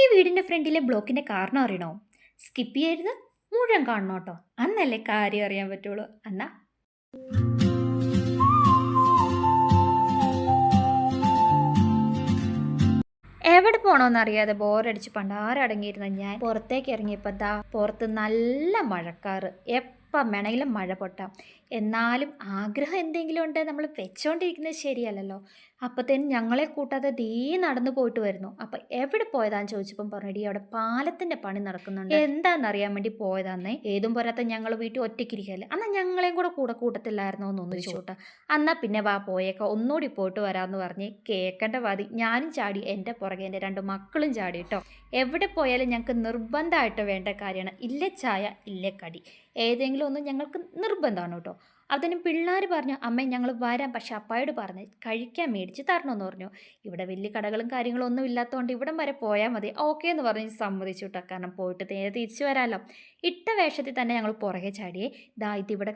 ഈ വീടിൻ്റെ ഫ്രണ്ടിലെ ബ്ലോക്കിൻ്റെ കാരണം അറിയണോ? സ്കിപ്പ് ചെയ്യരുത്, മുഴുവൻ കാണണം കേട്ടോ. അന്നല്ലേ കാര്യം അറിയാൻ പറ്റുള്ളൂ. എന്നാ എവിടെ പോകണമെന്നറിയാതെ ബോറടിച്ച് പണ്ടാരടങ്ങിയിരുന്ന ഞാൻ പുറത്തേക്ക് ഇറങ്ങിയപ്പോൾ ദാ പുറത്ത് നല്ല മഴക്കാറ്. എപ്പം വേണമെങ്കിലും മഴ പൊട്ടാം. എന്നാലും ആഗ്രഹം എന്തെങ്കിലും ഉണ്ട്, നമ്മൾ വെച്ചോണ്ടിരിക്കുന്നത് ശരിയല്ലല്ലോ. അപ്പത്തേനും ഞങ്ങളെ കൂട്ടാതെ ദേ നടന്നു പോയിട്ട് വരുന്നു. അപ്പം എവിടെ പോയതാന്ന് ചോദിച്ചപ്പം പറഞ്ഞടി അവിടെ പാലത്തിൻ്റെ പണി നടക്കുന്നുണ്ട്, എന്താണെന്നറിയാൻ വേണ്ടി പോയതാന്നേ. ഏതും പോരാത്ത ഞങ്ങൾ വീട്ടിൽ ഒറ്റയ്ക്കിരിക്കല്ലേ, എന്നാൽ ഞങ്ങളെയും കൂടെ കൂട്ടത്തില്ലായിരുന്നോ എന്നൊന്ന് ചോദിച്ചോട്ടെ. എന്നാൽ പിന്നെ വാ പോയേക്കാം, ഒന്നുകൂടി പോയിട്ട് വരാമെന്ന് പറഞ്ഞ് കേൾക്കേണ്ട വാതി ഞാനും ചാടി, എൻ്റെ പുറകെ എൻ്റെ രണ്ട് മക്കളും ചാടി കേട്ടോ. എവിടെ പോയാലും ഞങ്ങൾക്ക് നിർബന്ധമായിട്ട് വേണ്ട കാര്യമാണ് ഇല്ല ചായ ഇല്ല കടി, ഏതെങ്കിലും ഒന്ന് ഞങ്ങൾക്ക് നിർബന്ധമാണ് കേട്ടോ. അതിന് പിള്ളേർ പറഞ്ഞു അമ്മ ഞങ്ങൾ വരാം, പക്ഷെ അപ്പായോട് പറഞ്ഞ് കഴിക്കാൻ മേടിച്ച് തരണമെന്ന് പറഞ്ഞു. ഇവിടെ വലിയ കടകളും കാര്യങ്ങളും ഒന്നും ഇല്ലാത്തതുകൊണ്ട് ഇവിടം വരെ പോയാൽ മതി, ഓക്കെ എന്ന് പറഞ്ഞ് സമ്മതിച്ചു കേട്ടോ. കാരണം പോയിട്ട് നേരെ തിരിച്ചു വരാമല്ലോ. ഇട്ട വേഷത്തിൽ തന്നെ ഞങ്ങൾ പുറകെ ചാടിയേ. ഇത് ഇവിടെ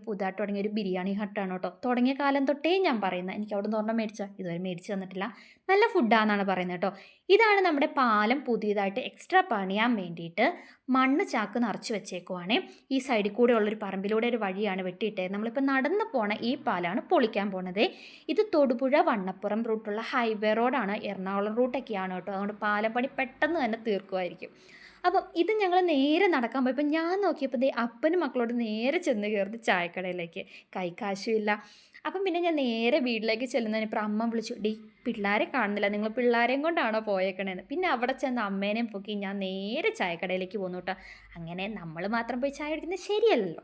പുതുതായിട്ട് തുടങ്ങിയ ഒരു ബിരിയാണി ഹട്ടാണ് കേട്ടോ. തുടങ്ങിയ കാലം തൊട്ടേ ഞാൻ പറയുന്നത്, എനിക്ക് അവിടെ നിന്ന് ഒരെണ്ണം മേടിച്ചാൽ ഇതുവരെ മേടിച്ച് തന്നിട്ടില്ല, നല്ല ഫുഡാണെന്നാണ് പറയുന്നത് കേട്ടോ. ഇതാണ് നമ്മുടെ പാലം പുതിയതായിട്ട് എക്സ്ട്രാ പണിയാൻ വേണ്ടിയിട്ട് മണ്ണ് ചാക്ക് നിറച്ച് വെച്ചേക്കുവാണ്. ഈ സൈഡിൽ കൂടെ ഉള്ളൊരു പറമ്പിലൂടെ ഒരു വഴിയാണ് വെട്ടിയിട്ടത്. നമ്മളിപ്പോൾ നടന്ന് പോണ ഈ പാലാണ് പൊളിക്കാൻ പോണത്. ഇത് തൊടുപുഴ വണ്ണപ്പുറം റൂട്ടുള്ള ഹൈവേ റോഡാണ്, എറണാകുളം റൂട്ടൊക്കെയാണ് കേട്ടോ. അതുകൊണ്ട് പാലം പണി പെട്ടെന്ന് തന്നെ തീർക്കുമായിരിക്കും. അപ്പം ഇത് ഞങ്ങൾ നേരെ നടക്കാൻ പോയപ്പോൾ ഞാൻ നോക്കിയപ്പോൾ ദേ അപ്പനും മക്കളോട് നേരെ ചെന്ന് കയറുന്നത് ചായക്കടയിലേക്ക്. കൈക്കാശുമില്ല. അപ്പം പിന്നെ ഞാൻ നേരെ വീട്ടിലേക്ക് ചെല്ലുന്നതിന് ഇപ്പം അമ്മ വിളിച്ചു, ഡി പിള്ളേരെ കാണുന്നില്ല, നിങ്ങൾ പിള്ളേരെയും കൊണ്ടാണോ പോയേക്കണേന്ന്. പിന്നെ അവിടെ ചെന്ന് അമ്മേനെയും പൊക്കി ഞാൻ നേരെ ചായക്കടയിലേക്ക് പോന്നു കേട്ടോ. അങ്ങനെ നമ്മൾ മാത്രം പോയി ചായ കുടിക്കുന്നത് ശരിയല്ലല്ലോ.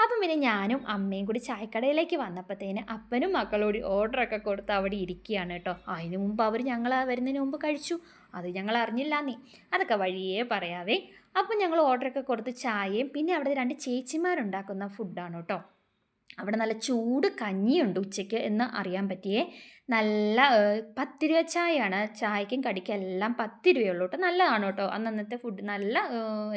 അപ്പം പിന്നെ ഞാനും അമ്മയും കൂടി ചായക്കടയിലേക്ക് വന്നപ്പോഴത്തേന് അപ്പനും മക്കളോട് ഓർഡറൊക്കെ കൊടുത്ത് അവിടെ ഇരിക്കുകയാണ് കേട്ടോ. അതിന് മുമ്പ് അവർ ഞങ്ങൾ വരുന്നതിന് മുമ്പ് കഴിച്ചു, അത് ഞങ്ങൾ അറിഞ്ഞില്ലാന്നേ. അതൊക്കെ വഴിയേ പറയാവേ. അപ്പം ഞങ്ങൾ ഓർഡറൊക്കെ കൊടുത്ത് ചായയും പിന്നെ അവിടെ രണ്ട് ചേച്ചിമാരുണ്ടാക്കുന്ന ഫുഡാണ് കേട്ടോ. അവിടെ നല്ല ചൂട് കഞ്ഞിയുണ്ട് ഉച്ചയ്ക്ക് എന്ന് അറിയാൻ പറ്റിയേ. നല്ല 10 രൂപ ചായയാണ്, ചായക്കും കടിക്കും എല്ലാം 10 രൂപയുള്ളൂ കേട്ടോ. നല്ലതാണ് കേട്ടോ. അന്നത്തെ ഫുഡ് നല്ല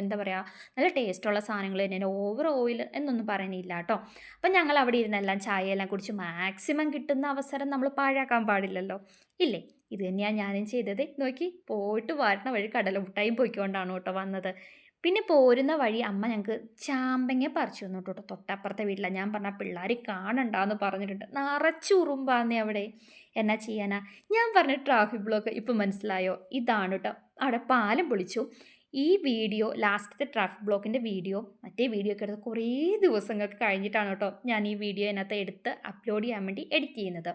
എന്താ പറയുക, നല്ല ടേസ്റ്റുള്ള സാധനങ്ങൾ തന്നെയാണ്. ഓവർ ഓയിൽ എന്നൊന്നും പറയുന്നില്ല കേട്ടോ. അപ്പം ഞങ്ങൾ അവിടെ ഇരുന്നെല്ലാം ചായയെല്ലാം കുടിച്ച് മാക്സിമം കിട്ടുന്ന അവസരം നമ്മൾ പാഴാക്കാൻ പാടില്ലല്ലോ, ഇല്ലേ. ഇത് തന്നെയാണ് ഞാനും ചെയ്തത്. നോക്കി പോയിട്ട് വരുന്ന വഴി കടലമുട്ടായും പോയിക്കൊണ്ടാണ് കേട്ടോ വന്നത്. പിന്നെ പോരുന്ന വഴി അമ്മ ഞങ്ങൾക്ക് ചാമ്പങ്ങ പറിച്ചു തന്നു കേട്ടോ. തൊട്ടപ്പുറത്തെ വീട്ടിലാണ്. ഞാൻ പറഞ്ഞ പിള്ളേർ കാണണ്ടാന്ന് പറഞ്ഞിട്ടുണ്ട്, നിറച്ച് ഉറുമ്പാന്നേ അവിടെ. എന്നാ ചെയ്യാനാ. ഞാൻ പറഞ്ഞ ട്രാഫിക് ബ്ലോക്ക് ഇപ്പം മനസ്സിലായോ? ഇതാണ് കേട്ടോ. അവിടെ പാലം പൊളിച്ചു. ഈ വീഡിയോ ലാസ്റ്റത്തെ ട്രാഫിക് ബ്ലോക്കിൻ്റെ വീഡിയോ മറ്റേ വീഡിയോ ഒക്കെ എടുത്ത് കുറേ ദിവസങ്ങൾക്ക് കഴിഞ്ഞിട്ടാണ് കേട്ടോ ഞാൻ ഈ വീഡിയോ അതിനകത്ത് എടുത്ത് അപ്ലോഡ് ചെയ്യാൻ വേണ്ടി എഡിറ്റ് ചെയ്യുന്നത്.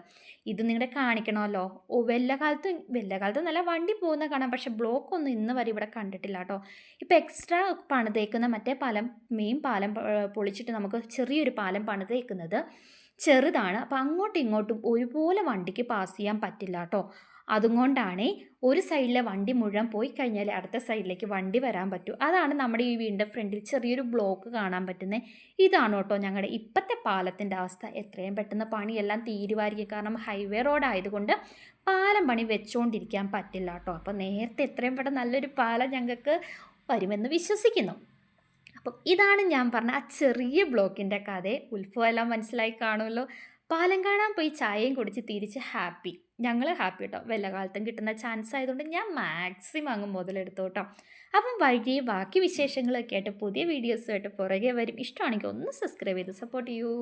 ഇത് നിങ്ങളുടെ കാണിക്കണമല്ലോ. വല്ല കാലത്തും നല്ല വണ്ടി പോകുന്ന കാണാം, പക്ഷേ ബ്ലോക്കൊന്നും ഇന്ന് വരെ ഇവിടെ കണ്ടിട്ടില്ല കേട്ടോ. ഇപ്പോൾ എക്സ്ട്രാ പണിതേക്കുന്ന മറ്റേ പാലം, മെയിൻ പാലം പൊളിച്ചിട്ട് നമുക്ക് ചെറിയൊരു പാലം പണിതേക്കുന്നത് ചെറുതാണ്. അപ്പോൾ അങ്ങോട്ടും ഇങ്ങോട്ടും ഒരുപോലെ വണ്ടിക്ക് പാസ് ചെയ്യാൻ പറ്റില്ല കേട്ടോ. അതുകൊണ്ടാണ് ഒരു സൈഡിലെ വണ്ടി മുഴുവൻ പോയി കഴിഞ്ഞാൽ അടുത്ത സൈഡിലേക്ക് വണ്ടി വരാൻ പറ്റൂ. അതാണ് നമ്മുടെ ഈ വീടിൻ്റെ ഫ്രണ്ടിൽ ചെറിയൊരു ബ്ലോക്ക് കാണാൻ പറ്റുന്നത്. ഇതാണ് കേട്ടോ ഞങ്ങളുടെ ഇപ്പോഴത്തെ പാലത്തിൻ്റെ അവസ്ഥ. എത്രയും പെട്ടെന്ന് പണിയെല്ലാം തീരുമായിരിക്കും. കാരണം ഹൈവേ റോഡ് ആയതുകൊണ്ട് പാലം പണി വെച്ചുകൊണ്ടിരിക്കാൻ പറ്റില്ല കേട്ടോ. അപ്പോൾ നേരത്തെ എത്രയും പെട്ടെന്ന് നല്ലൊരു പാലം ഞങ്ങൾക്ക് വരുമെന്ന് വിശ്വസിക്കുന്നു. അപ്പം ഇതാണ് ഞാൻ പറഞ്ഞ ആ ചെറിയ ബ്ലോക്കിൻ്റെ കഥ. ഉത്സവമെല്ലാം മനസ്സിലായി കാണുമല്ലോ. പാലം കാണാൻ പോയി ചായയും കുടിച്ച് തിരിച്ച് ഹാപ്പി. ഞങ്ങൾ ഹാപ്പി കേട്ടോ. വല്ല കാലത്തും കിട്ടുന്ന ചാൻസ് ആയതുകൊണ്ട് ഞാൻ മാക്സിമം അങ്ങ് മുതലെടുത്തു കേട്ടോ. അപ്പം വഴി ബാക്കി വിശേഷങ്ങളൊക്കെ ആയിട്ട് പുതിയ വീഡിയോസുമായിട്ട് പുറകെ വരും. ഇഷ്ടമാണെങ്കിൽ ഒന്ന് സബ്സ്ക്രൈബ് ചെയ്ത് സപ്പോർട്ട് ചെയ്യൂ.